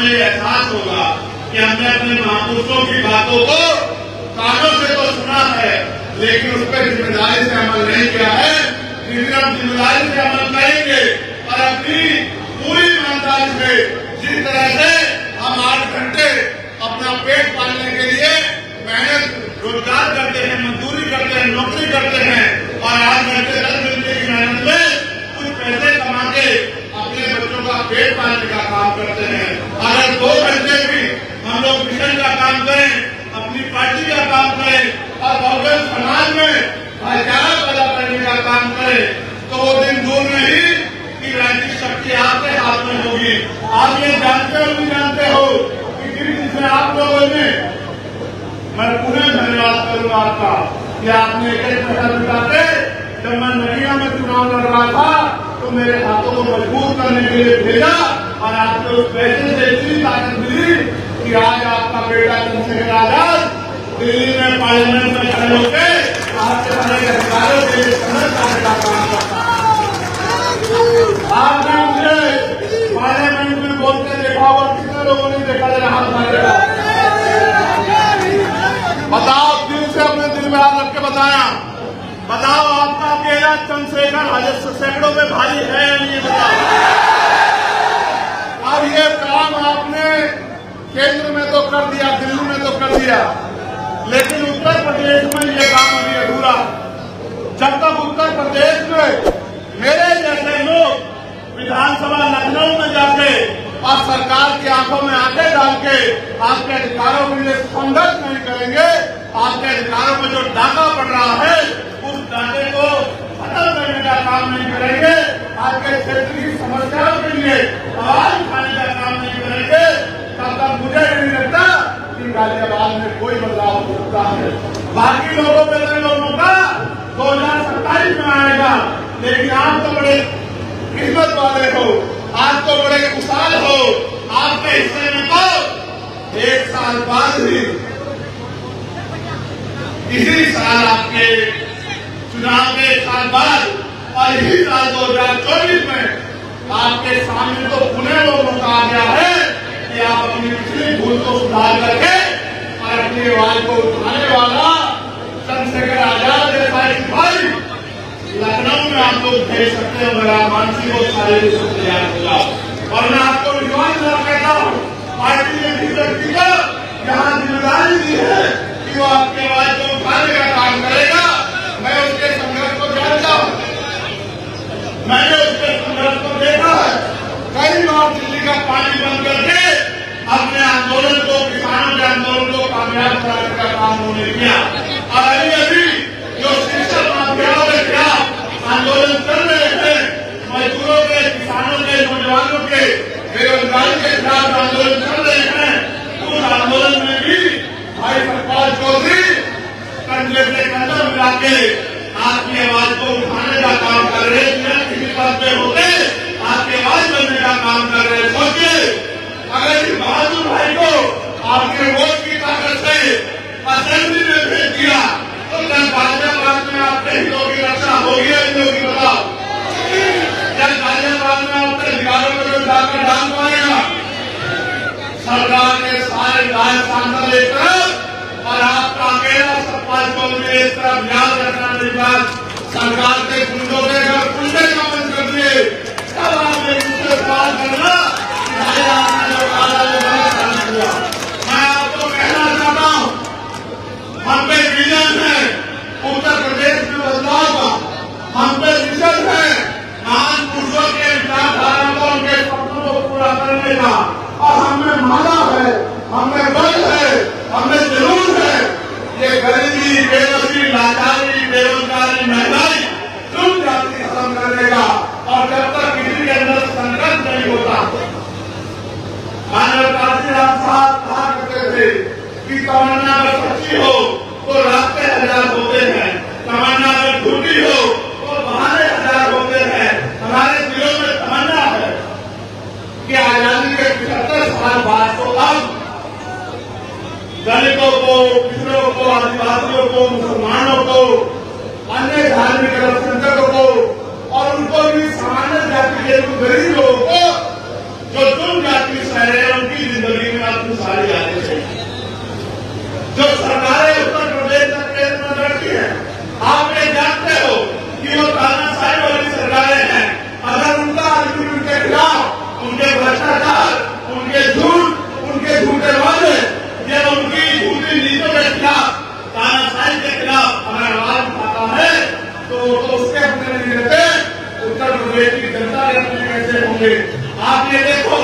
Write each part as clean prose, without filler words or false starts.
हमें एहसास होगा कि हमने अपने महापुरुषों की बातों को कानों से तो सुना है, लेकिन उस पर जिम्मेदारी से अमल नहीं किया है। लेकिन हम जिम्मेदारी से अमल करेंगे और अपनी पूरी ईमानदारी से, जिस तरह से हम 8 घंटे अपना पेट पालने के लिए मेहनत रोजगार करते हैं, मजदूरी करते हैं, नौकरी करते हैं और 8 घंटे 10 घंटे की मेहनत में कुछ पैसे कमा के अपने बच्चों का पेट पालने का काम करते हैं। अगर 2 घंटे भी हम लोग मिशन का काम करें, अपनी पार्टी का काम करें और बहुजन समाज में भाईचारा पैदा करने का काम करें, तो वो दिन दूर नहीं कि राजनीतिक शक्ति आपके हाथ में होगी। आप ये जानते हो नहीं जानते हो कि जिस दिन से आप लोगों ने, मैं पुनः धन्यवाद करूंगा आपका कि आपने एक पैसा जुटाते। जब मैं नदिया में चुनाव लड़ रहा था तो मेरे हाथों को मजबूत करने के लिए भेजा और आपको उस पैसे से इतनी ताकत मिली कि आज आपका बेटा चंद्रशेखर आजाद दिल्ली में पार्लियामेंट में खड़े होकर आपके बड़े अधिकारों के लिए संघर्ष करने का काम करता है। आपने मुझे पार्लियामेंट में बोलते देखा और कितने लोगों ने देखा हाथ मारेगा? बताओ, दिल से अपने दिल में हाथ रख के बताया। बताओ आपका अकेला चंद्रशेखर सैकड़ों में भारी है या नहीं? बताओ। अब ये काम आपने केंद्र में तो कर दिया, दिल्ली में तो कर दिया, लेकिन उत्तर प्रदेश में ये काम अभी अधूरा। जब तक उत्तर प्रदेश में मेरे जैसे लोग विधानसभा लखनऊ में जाके और सरकार की आंखों में आंखें डाल के आपके अधिकारों के लिए संघर्ष नहीं करेंगे, आपके अधिकारों में जो डाका पड़ रहा है उस डाके को खत्म करने का काम नहीं करेंगे, आपके क्षेत्र की समस्याओं के लिए आवाज उठाने का काम नहीं करेंगे, तब तक मुझे नहीं लगता कि गाजियाबाद में कोई बदलाव हो सकता है। बाकी लोगों पे लोगों का 2027 में आएगा, लेकिन आप तो बड़े किस्मत वाले हो, आप तो बड़े खुशहाल हो। आपके हिस्से में तो 1 साल बाद ही, इसी साल आपके चुनाव के 1 साल बाद और इसी साल 2024 में आपके सामने तो पुनः वो मौका आ गया है कि आप अपनी पिछली भूल को सुधार करके और अपनी आवाज को उठाने वाला चंद्रशेखर आजाद जैसा सिपाही लखनऊ में आप लोग भेज सकते हो। मेरा मानसिक और शारीरिक रूप से तैयार होगा और मैं आपको विश्वास कहता हूँ, पार्टी ने भी व्यक्ति को यहाँ जिम्मेदारी दी है कि वो आपकी आवाज को उठाने का काम करेगा। मैं उसके संघर्ष को जानता हूँ, मैंने उसके संघर्ष को देखा है। कई बार दिल्ली का पानी बंद करके अपने आंदोलन को, किसानों के आंदोलन को कामयाब कराने का काम उन्होंने किया। और अभी जो शिक्षक माफियाओं के खिलाफ आंदोलन कर रहे थे, मजदूरों के, किसानों के, नौजवानों के, बेरोजगारी के खिलाफ आंदोलन कर रहे हैं, उस आंदोलन में भी भाई सतपाल चौधरी कंधे से कंधा मिला के आपकी आवाज को उठाने का काम कर रहे हैं। किसी पद पे होते आपकी आवाज करने का काम कर रहे हैं। सोचिए, अगर इस बहादुर भाई को आपके वोट की ताकत से असेंबली में भेज दिया तो कल गाजियाबाद में आपके हितों की रक्षा होगी या नहीं होगी? बताओ। कल गाजियाबाद में आपके अधिकारों को जो जाकर डाल पाएगा? सरकार के सारे सांसद एक तरफ और आपका अकेला सतपाल चौधरी एक तरफ। याद रखना मेरी बात, सरकार के गुंडों के घर कुंडे का बंद कर दिए, तब आप एक दूसरे सवाल करना कि आपने जो कहा वो गलत काम किया। मैं आपको कहना चाहता हूँ, हम पे विजन है उत्तर प्रदेश में बदलाव का, हम पे विजन है महान पुरुषों के विचारधारा को, उनके सपनों को पूरा करने का, और हमें माना है, हमें बल है, हमें जरूर है ये गरीबी, बेबसी, लाचारी, बेरोजगारी, महंगाई, तुम जाति खत्म करने का। और जब तक किसी के अंदर संघर्ष नहीं होता, मानव काशीराम साहब कहा करते थे कि तमन्ना अगर सच्ची हो तो रास्ते 1000 होते हैं, तमन्ना अगर झूठी हो तो बहाने 1000 होते हैं। हमारे दिलों में तमन्ना है कि आजादी के 75 साल बाद तो अब दलितों को, पिछड़ों को, आदिवासियों को, मुसलमानों को, अन्य धार्मिक अल्पसंख्यकों को और उनको भी सामान्य जाति के गरीब लोगों को जो तुम जाति से है उनकी आपकी जिंदगी में आपको सारी आने चाहिए। जो सरकारें उत्तर प्रदेश तक केंद्र में बैठी है, आप ये जानते हो कि वो तानाशाही वाली सरकारें हैं। अगर उनका आर्गुमेंट के खिलाफ, उनके भ्रष्टाचार, उनके झूठ, उनके झूठे वादे या उनकी झूठी नीतियों के खिलाफ, तानाशाही के खिलाफ हमें आवाज उठाता है तो उसके अपने नहीं रहते, उत्तर प्रदेश की जनता के अपने कैसे होंगे। आप ये देखो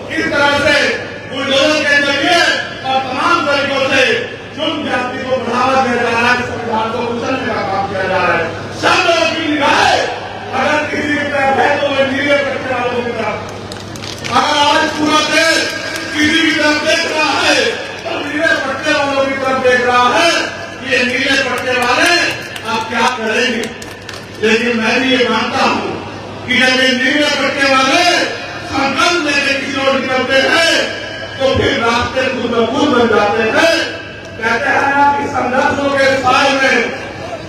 किस तरह से बुलडोजर के जरिए और तमाम तरीकों से चुन जाति को बढ़ावा दिया जा रहा है, संविधान को कुचलने का काम किया जा रहा है। सब लोगों की निगाहें अगर किसी की तरफ है तो वो नीले पट्टे वालों की तरफ। अगर आज पूरा देश किसी की तरफ देख रहा है तो नीले पट्टे वालों की तरफ देख रहा है। ये नीले पट्टे वाले अब क्या करेंगे? लेकिन मैं भी ये मानता हूँ कि जब ये नीले पट्टे वाले संकल्प लेके किसी और निकलते हैं तो फिर रास्ते खुद ब खुद बन जाते हैं। कहते हैं ना कि संघर्षों के साय में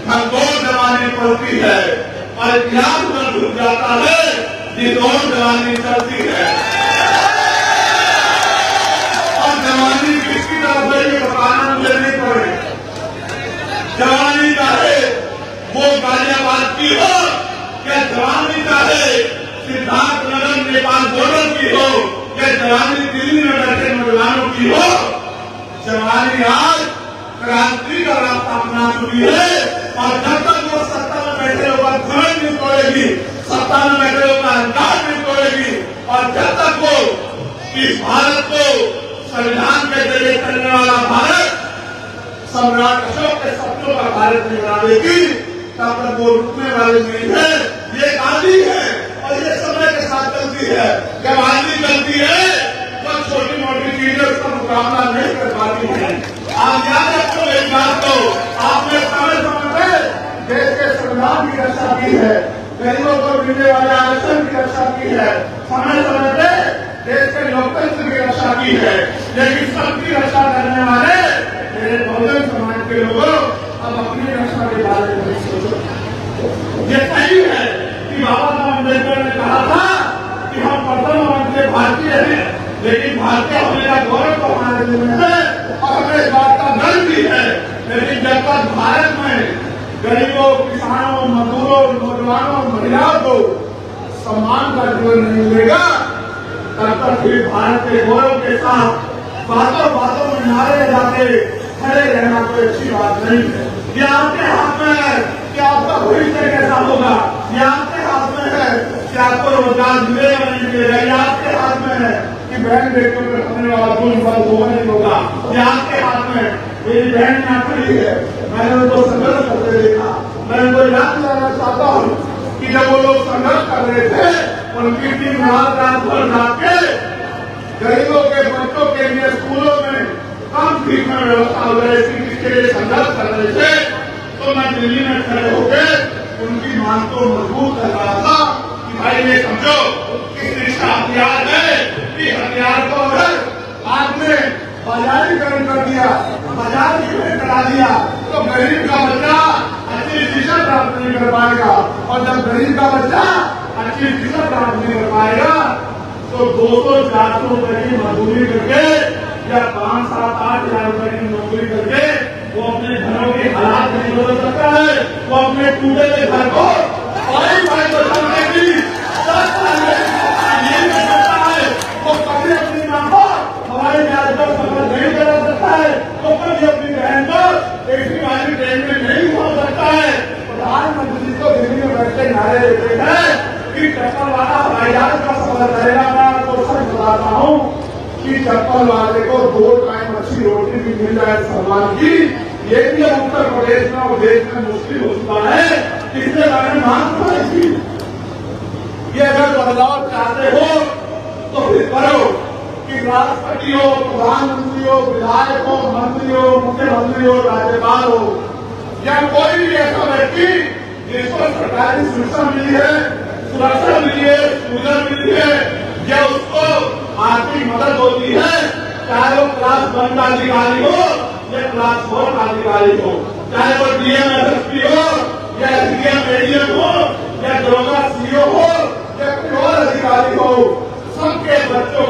घनघोर जवानी पड़ती है और इतिहास में घुस जाता है जितोड़ जवानी चलती है। और जवानी किसकी तरफ है ये बताना मुझे नहीं पड़े। जवानी चाहे वो गाजियाबाद की हो या जवानी चाहे सिद्धार्थ नगर नेपाल बॉर्डर की हो या जवानी दिल्ली में बैठे नौजवानों की हो, जवानी आज क्रांति का रास्ता अपना चुकी है। और जब तक वो सत्ता में बैठे लोगों का घमंड नहीं तोड़ेगी, सत्ता में बैठे लोगों का अहंकार नहीं तोड़ेगी, और जब तक वो इस भारत को संविधान के जरिए चलने वाला भारत, सम्राट अशोक के सपनों का भारत नहीं बना देगी, तब तक वो रुकने वाले नहीं है। ये गांधी है और ये समय के साथ चलती है। जब आंधी चलती है तो छोटी मोटी चीजें उसका मुकाबला नहीं कर पाती है। आप याद रखो इस बात को, आपने समय समय में देश के संविधान की रक्षा की है, गरीबों को मिलने वाले आरक्षण की रक्षा की है, समय समय पे देश के लोकतंत्र की रक्षा की है। लेकिन सबकी रक्षा करने वाले मेरे बहुजन समाज के लोगों अब अपनी रक्षा के बारे में सोचो। ये सही है कि बाबा साहब अम्बेडकर ने कहा था कि हम प्रथम मंत्री भारतीय हैं, लेकिन भारतीय होने का गौरव तो हमारे लिए है और हमें इस बात का गर्व भी है। लेकिन जब तक भारत में गरीबों, किसानों, मजदूरों, नौजवानों, महिलाओं को सम्मान का जीवन नहीं मिलेगा, तब तक फिर भारत के गौरव के साथ बातों बातों में नारे लगाते खड़े रहना कोई अच्छी बात नहीं है। ये आपके हाथ में है कि आपका भविष्य कैसा होगा, ये आपके हाथ में है कि आपको रोजगार मिलेगा नहीं मिलेगा, ये आपके हाथ में है कि बहन बेटियों पर होने वाला जुल्म बंद होगा नहीं होगा, ये आपके हाथ में। मेरी बहन यहाँ खड़ी है, मैंने उनको संघर्ष करते देखा। मैं उनको याद दिलाना चाहता हूँ कि जब वो लोग संघर्ष कर रहे थे, उनकी टीम रात रात भर रात के गरीबों के बच्चों के लिए स्कूलों में कम फीस में व्यवस्था हो रही थी, इसके लिए संघर्ष कर रहे थे। तो मैं दिल्ली में खड़े होकर उनकी मांग को मजबूत कर रहा था कि भाई ये समझो कि शिक्षा हथियार है, कि हथियार को अगर आपने बाजारीकरण कर दिया, बाजारीकरण करा दिया, तो गरीब का बच्चा अच्छी शिक्षा प्राप्त नहीं कर पाएगा। और जब गरीब का बच्चा अच्छी शिक्षा प्राप्त नहीं कर पाएगा तो 200-400 रुपए की मजदूरी करके या 5-7-8 हजार रुपए की नौकरी करके वो अपने घरों के हालात नहीं बदल सकता है। वो अपने टूटे हुए घर को भाई को चलने की ये नहीं सकता है। वो कभी अपनी मां को हवाई जहाज पर सफर नहीं करा सकता है, वो कभी अपनी बहन को एसी वाली ट्रेन में नहीं हो सकता है। प्रधानमंत्री को दिल्ली में बैठे नारे देते हैं कि चप्पल वाला हवाई जहाज का सफर करेगा। मैं आपको सच बताता हूँ कि चप्पल वाले को 2 टाइम अच्छी रोटी भी मिल जाए सम्मान की, ये भी उत्तर प्रदेश में और देश में मुश्किल हो चुका है। इसके बारे में मांग करेगी। ये अगर बदलाव चाहते हो तो फिर करो कि राष्ट्रपति हो, प्रधानमंत्री हो, विधायक हो, मंत्री हो, मुख्यमंत्री हो, राज्यपाल हो या कोई भी ऐसा व्यक्ति जिसको सरकारी सुरक्षा मिली है, सुरक्षा मिली है, सुविधा मिली है या उसको आर्थिक मदद होती है, चाहे वो क्लास 1 का अधिकारी हो या क्लास 4 का अधिकारी हो, चाहे वो डीएम एसएसपी हो या एसडीएम एडीएम हो या दरोगा सीओ हो या कोई और अधिकारी हो, सबके बच्चों